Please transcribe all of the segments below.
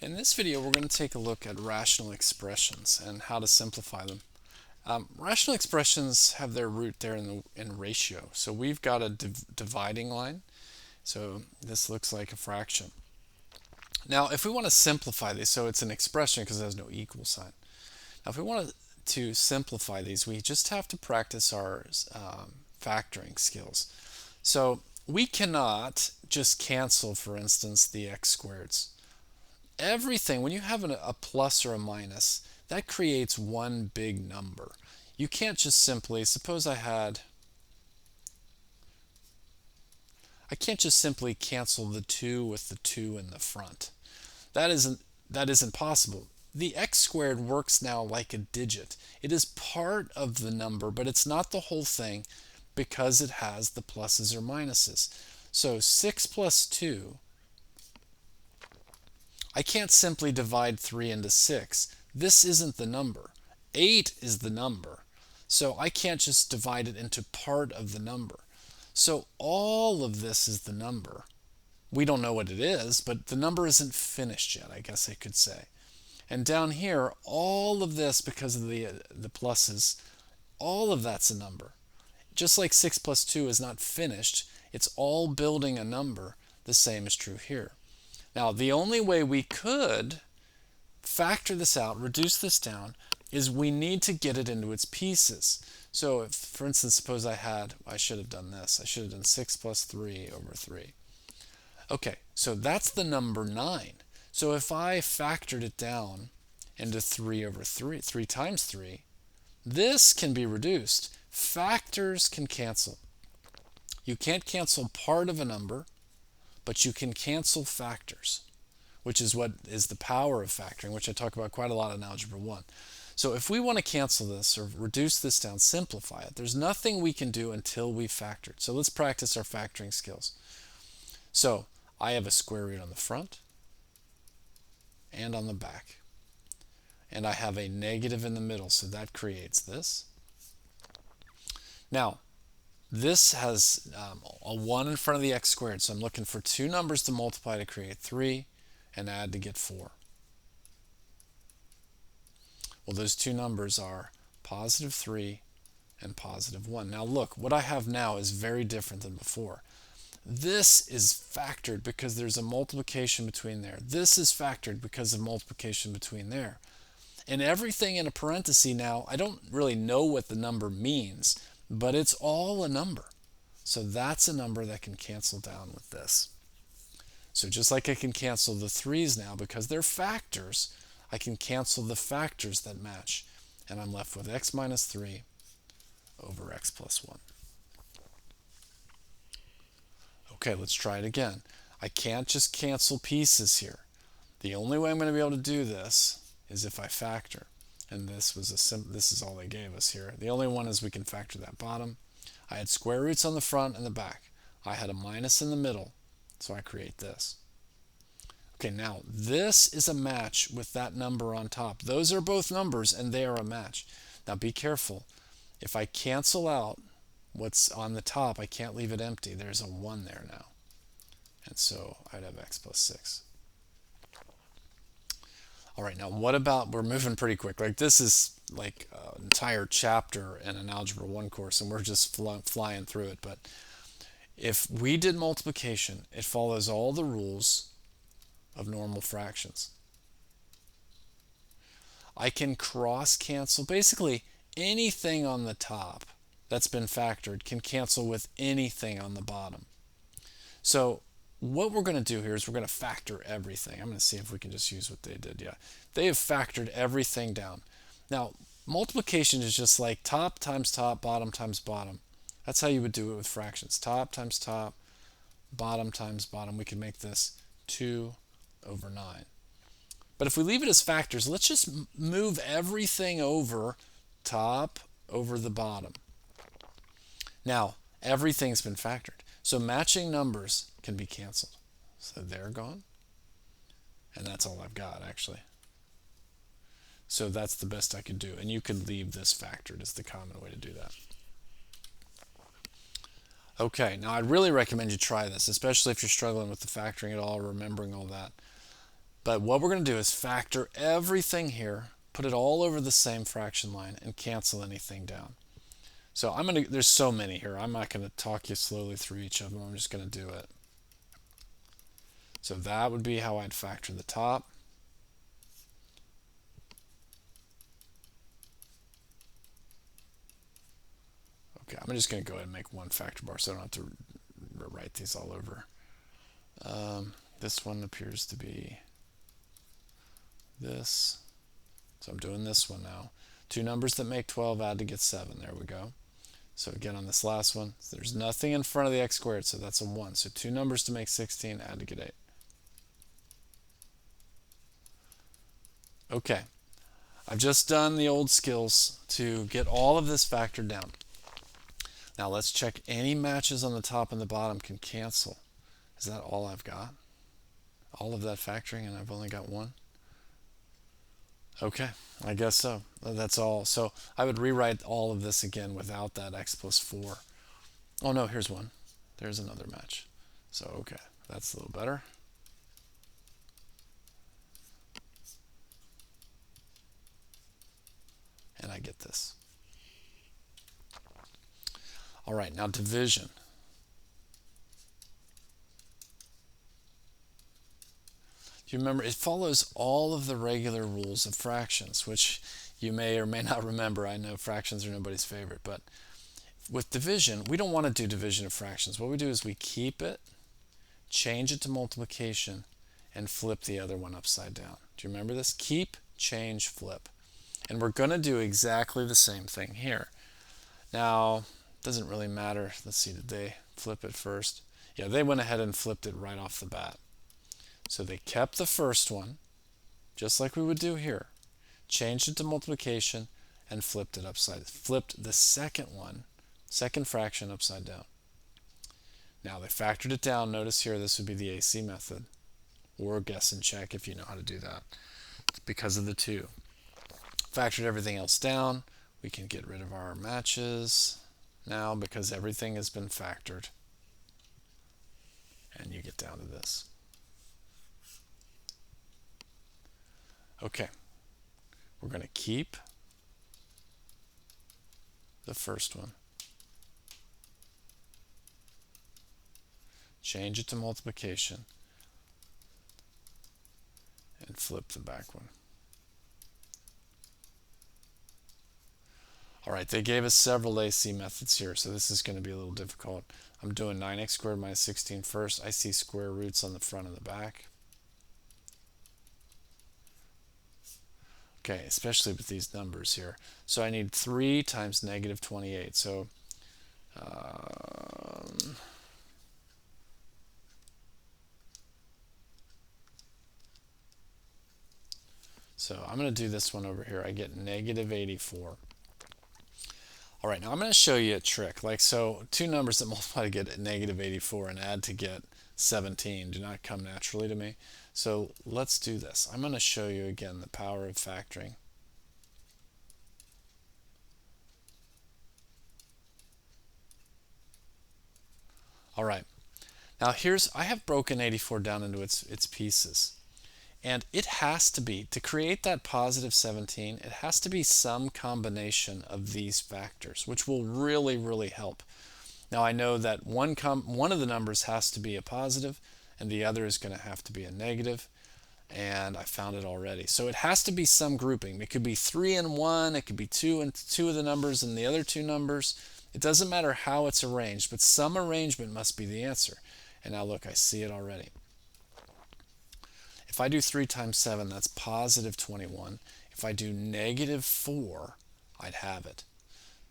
In this video, we're going to take a look at rational expressions and how to simplify them. Rational expressions have their root there in ratio. So we've got a dividing line. So this looks like a fraction. Now, if we want to simplify these, so it's an expression because it has no equal sign. Now, if we want to simplify these, we just have to practice our factoring skills. So we cannot just cancel, for instance, the x squareds. Everything, when you have a plus or a minus, that creates one big number. You can't just simply, suppose I can't just simply cancel the 2 with the 2 in the front. That isn't possible. The x squared works now like a digit. It is part of the number, but it's not the whole thing because it has the pluses or minuses. So 6 plus 2, I can't simply divide 3 into 6. This isn't the number. 8 is the number. So I can't just divide it into part of the number. So all of this is the number. We don't know what it is, but the number isn't finished yet, I guess I could say. And down here, all of this, because of the pluses, all of that's a number. Just like 6 plus 2 is not finished, it's all building a number. The same is true here. Now, the only way we could factor this out, reduce this down, is we need to get it into its pieces. So if, for instance, suppose I should have done this. I should have done 6 plus 3 over 3. Okay, so that's the number 9. So if I factored it down into 3 over 3, 3 times 3, this can be reduced. Factors can cancel. You can't cancel part of a number, but you can cancel factors, which is what is the power of factoring, which I talk about quite a lot in Algebra 1. So if we want to cancel this or reduce this down, simplify it, there's nothing we can do until we've factored. So let's practice our factoring skills. So I have a square root on the front and on the back. And I have a negative in the middle, so that creates this. Now, this has a 1 in front of the x squared, so I'm looking for two numbers to multiply to create 3 and add to get 4. Well, those two numbers are positive 3 and positive 1. Now look, what I have now is very different than before. This is factored because there's a multiplication between there. This is factored because of multiplication between there. And everything in a parenthesis now, I don't really know what the number means, but it's all a number. So that's a number that can cancel down with this. So just like I can cancel the 3's now because they're factors, I can cancel the factors that match. And I'm left with x minus 3 over x plus 1. Okay, let's try it again. I can't just cancel pieces here. The only way I'm going to be able to do this is if I factor. And this is all they gave us here. The only one is we can factor that bottom. I had square roots on the front and the back. I had a minus in the middle, so I create this. Okay, now this is a match with that number on top. Those are both numbers and they are a match. Now be careful. If I cancel out what's on the top, I can't leave it empty. There's a 1 there now. And so I'd have x plus 6. All right, now what about, we're moving pretty quick. Like this is like an entire chapter in an Algebra 1 course and we're just flying through it. But if we did multiplication, it follows all the rules of normal fractions. I can cross cancel. Basically, anything on the top that's been factored can cancel with anything on the bottom. So what we're going to do here is we're going to factor everything. I'm going to see if we can just use what they did. Yeah, they have factored everything down. Now, multiplication is just like top times top, bottom times bottom. That's how you would do it with fractions. Top times top, bottom times bottom. We can make this 2 over 9. But if we leave it as factors, let's just move everything over top over the bottom. Now, everything's been factored. So matching numbers can be canceled. So they're gone. And that's all I've got, actually. So that's the best I could do. And you could leave this factored as the common way to do that. Okay, now I'd really recommend you try this, especially if you're struggling with the factoring at all, remembering all that. But what we're going to do is factor everything here, put it all over the same fraction line, and cancel anything down. So there's so many here. I'm not going to talk you slowly through each of them. I'm just going to do it. So that would be how I'd factor the top. Okay, I'm just going to go ahead and make one factor bar so I don't have to write these all over. This one appears to be this. So I'm doing this one now. Two numbers that make 12, add to get 7. There we go. So again, on this last one, there's nothing in front of the x squared, so that's a 1. So two numbers to make 16, add to get 8. Okay, I've just done the old skills to get all of this factored down. Now let's check any matches on the top and the bottom can cancel. Is that all I've got? All of that factoring and I've only got one? Okay, I guess so. That's all. So I would rewrite all of this again without that x plus 4. Oh no, here's one. There's another match. So okay, that's a little better. And I get this. All right, now division. Do you remember? It follows all of the regular rules of fractions, which you may or may not remember. I know fractions are nobody's favorite, but with division, we don't want to do division of fractions. What we do is we keep it, change it to multiplication, and flip the other one upside down. Do you remember this? Keep, change, flip. And we're going to do exactly the same thing here. Now, it doesn't really matter. Let's see, did they flip it first? Yeah, they went ahead and flipped it right off the bat. So they kept the first one, just like we would do here, changed it to multiplication, and flipped the second one, second fraction upside down. Now they factored it down. Notice here this would be the AC method, or guess and check if you know how to do that, because of the 2. Factored everything else down. We can get rid of our matches now because everything has been factored. And you get down to this. Okay, we're going to keep the first one, change it to multiplication, and flip the back one. All right, they gave us several AC methods here, so this is going to be a little difficult. I'm doing 9x squared minus 16 first. I see square roots on the front and the back. Okay, especially with these numbers here. So I need 3 times negative 28. So I'm going to do this one over here. I get negative 84. All right, now I'm going to show you a trick. Like so, two numbers that multiply to get negative 84 and add to get 17 do not come naturally to me. So let's do this. I'm going to show you again the power of factoring. All right, now I have broken 84 down into its pieces. And it has to be, to create that positive 17, it has to be some combination of these factors, which will really, really help. Now I know that one of the numbers has to be a positive, and the other is going to have to be a negative, and I found it already. So it has to be some grouping. It could be 3 and 1, it could be 2 and 2 of the numbers and the other 2 numbers. It doesn't matter how it's arranged, but some arrangement must be the answer. And now look, I see it already. If I do 3 times 7, that's positive 21. If I do negative 4, I'd have it.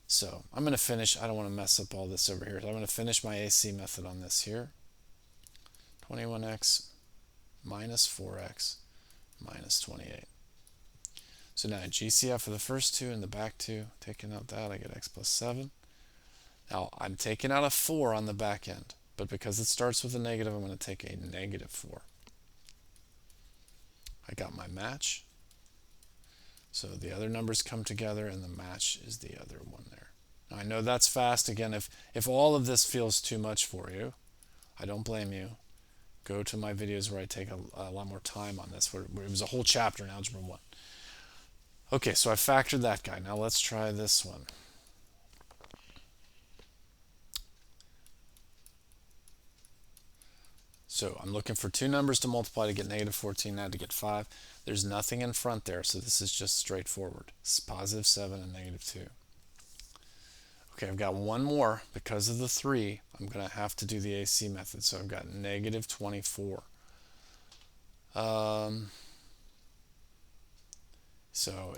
So I'm going to finish. I don't want to mess up all this over here. So I'm going to finish my AC method on this here. 21x minus 4x minus 28. So now GCF for the first 2 and the back 2. Taking out that, I get x plus 7. Now I'm taking out a 4 on the back end, but because it starts with a negative, I'm going to take a negative 4. I got my match. So the other numbers come together and the match is the other one there. Now I know that's fast. Again, if all of this feels too much for you, I don't blame you. go to my videos where I take a lot more time on this, where it was a whole chapter in Algebra 1. Okay, so I factored that guy. Now let's try this one. So I'm looking for two numbers to multiply to get negative 14, now to get 5. There's nothing in front there, so this is just straightforward. It's positive 7 and negative 2. Okay, I've got one more. Because of the 3, I'm going to have to do the AC method. So I've got negative 24. So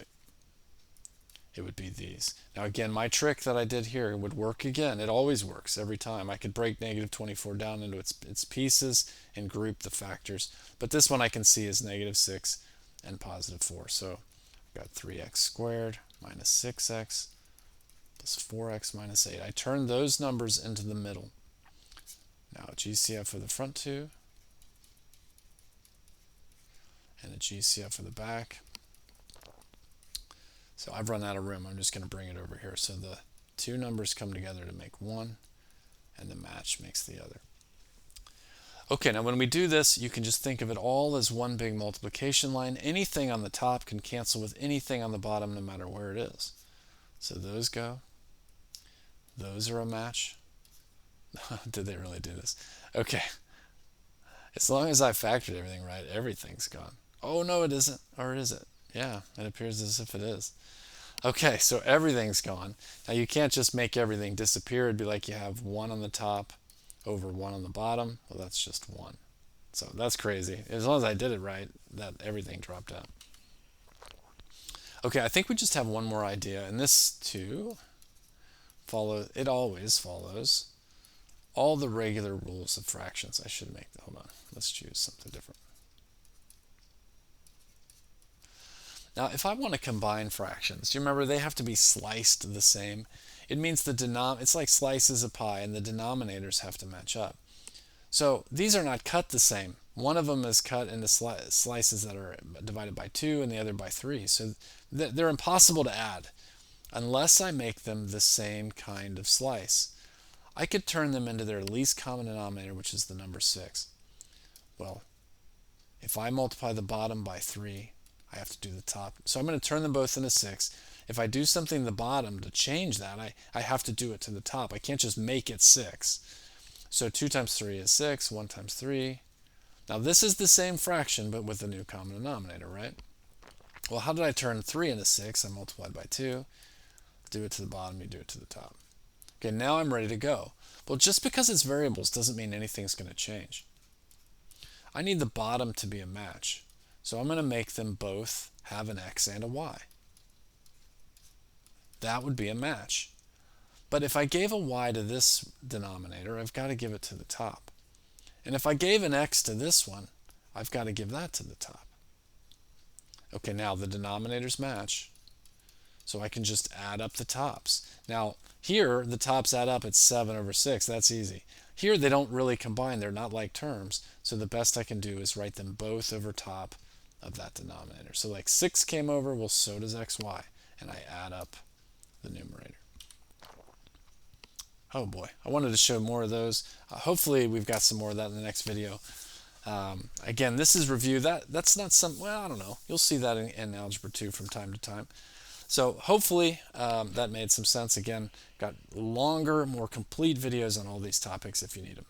it would be these. Now again, my trick that I did here would work again. It always works every time. I could break negative 24 down into its pieces and group the factors. But this one I can see is negative 6 and positive 4. So I've got 3x squared minus 6x plus 4x minus 8. I turn those numbers into the middle. Now a GCF for the front two and a GCF for the back. So I've run out of room. I'm just going to bring it over here. So the two numbers come together to make one, and the match makes the other. Okay, now when we do this, you can just think of it all as one big multiplication line. Anything on the top can cancel with anything on the bottom, no matter where it is. So those go. Those are a match. Did they really do this? Okay. As long as I factored everything right, everything's gone. Oh, no, it isn't. Or is it? Yeah, it appears as if it is. Okay, so everything's gone. Now you can't just make everything disappear. It'd be like you have 1 on the top over 1 on the bottom. Well, that's just 1. So that's crazy. As long as I did it right, that everything dropped out. Okay, I think we just have one more idea, and this too it always follows all the regular rules of fractions. I should make that. Hold on. Let's choose something different. Now, if I want to combine fractions, do you remember they have to be sliced the same? It means it's like slices of pie, and the denominators have to match up. So these are not cut the same. One of them is cut into slices that are divided by 2 and the other by 3. So they're impossible to add unless I make them the same kind of slice. I could turn them into their least common denominator, which is the number 6. Well, if I multiply the bottom by 3, I have to do the top. So I'm going to turn them both into 6. If I do something to the bottom to change that, I have to do it to the top. I can't just make it 6. So 2 times 3 is 6, 1 times 3. Now this is the same fraction, but with a new common denominator, right? Well, how did I turn 3 into 6? I multiplied by 2. Do it to the bottom, you do it to the top. Okay, now I'm ready to go. Well, just because it's variables doesn't mean anything's going to change. I need the bottom to be a match. So I'm going to make them both have an x and a y. That would be a match. But if I gave a y to this denominator, I've got to give it to the top. And if I gave an x to this one, I've got to give that to the top. Okay, now the denominators match. So I can just add up the tops. Now, here, the tops add up. It's 7 over 6. That's easy. Here, they don't really combine. They're not like terms. So the best I can do is write them both over top of that denominator. So like 6 came over, well, so does xy. And I add up the numerator. Oh boy, I wanted to show more of those. Hopefully we've got some more of that in the next video. Again, this is review. That's not some, well, I don't know. You'll see that in Algebra 2 from time to time. So hopefully that made some sense. Again, got longer, more complete videos on all these topics if you need them.